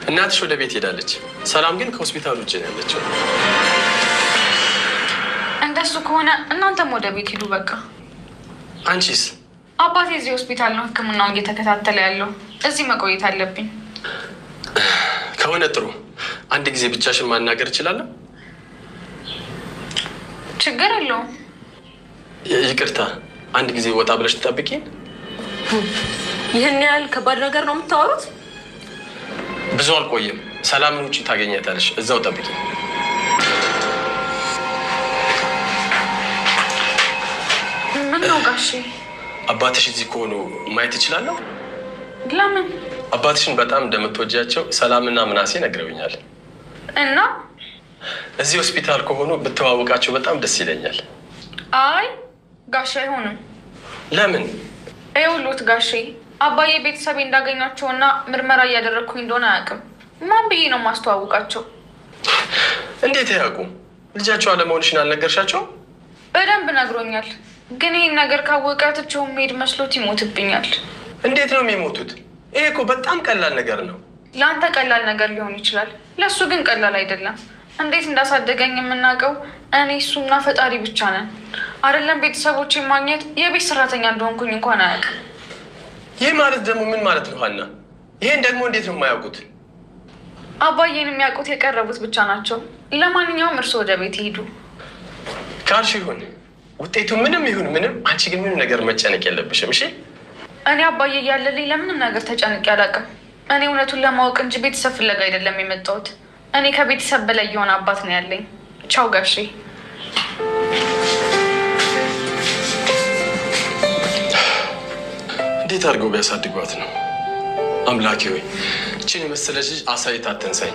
እናትሽ ወደ ቤት ሄዳለች። ሰላም ግን ከሆስፒታል ውጭ ነው ያለችው። እንደሱ ከሆነ እናንተም ወደ ቤት ሂዱ በቃ። አንቺስ? አባቴ እዚህ ሆስፒታል ነው ሕክምናውን እየተከታተለ ያለው። እዚህ መቆየት አለብኝ። ከሆነ ጥሩ። አንድ ጊዜ ብቻሽን ማናገር እችላለሁ? ችግር የለውም። ይቅርታ፣ አንድ ጊዜ ወጣ ብለሽ ትጠብቂኝ። ይህን ያህል ከባድ ነገር ነው የምታወሩት? ብዙ አልቆይም። ሰላምን ውጭ ታገኛታለሽ። እዛው ጠብቂ። ምን ነው ጋሼ? አባትሽ እዚህ ከሆኑ ማየት እችላለሁ? ለምን? አባትሽን በጣም እንደምትወጃቸው ሰላምና ምናሴ ነግረውኛል። እና እዚህ ሆስፒታል ከሆኑ ብተዋወቃቸው በጣም ደስ ይለኛል። አይ ጋሼ አይሆንም። ለምን? ይኸውልዎት ጋሼ፣ አባዬ ቤተሰቤ እንዳገኛቸውና ምርመራ እያደረግኩኝ እንደሆነ አያውቅም። ማን ብዬ ነው ማስተዋውቃቸው? እንዴት አያውቁም? ልጃቸው አለመሆንሽን አልነገርሻቸውም? በደንብ ነግሮኛል። ግን ይህን ነገር ካወቀ ትቼው መሄድ መስሎት ይሞትብኛል። እንዴት ነው የሚሞቱት? ይሄ እኮ በጣም ቀላል ነገር ነው። ለአንተ ቀላል ነገር ሊሆን ይችላል፣ ለእሱ ግን ቀላል አይደለም። እንዴት እንዳሳደገኝ የምናውቀው እኔ እሱና ፈጣሪ ብቻ ነን። አይደለም ቤተሰቦችን ማግኘት የቤት ሰራተኛ እንደሆንኩኝ እንኳን አያውቅም። ይህ ማለት ደግሞ ምን ማለት ነው ሀና? ይሄን ደግሞ እንዴት ነው የማያውቁት? አባዬን የሚያውቁት የቀረቡት ብቻ ናቸው። ለማንኛውም እርስዎ ወደ ቤት ይሄዱ ካልሽ ይሁን። ውጤቱ ምንም ይሁን ምንም፣ አንቺ ግን ምንም ነገር መጨነቅ የለብሽም እሺ? እኔ አባዬ እያለልኝ ለምንም ነገር ተጨንቄ አላውቅም። እኔ እውነቱን ለማወቅ እንጂ ቤተሰብ ፍለጋ አይደለም የመጣሁት። እኔ ከቤተሰብ በላይ የሆነ አባት ነው ያለኝ። ቻው ጋሼ። እንዴት አድርገው ቢያሳድጓት ነው? አምላኬ ሆይ እችን የመሰለች ልጅ አሳይታ አትንሳኝ።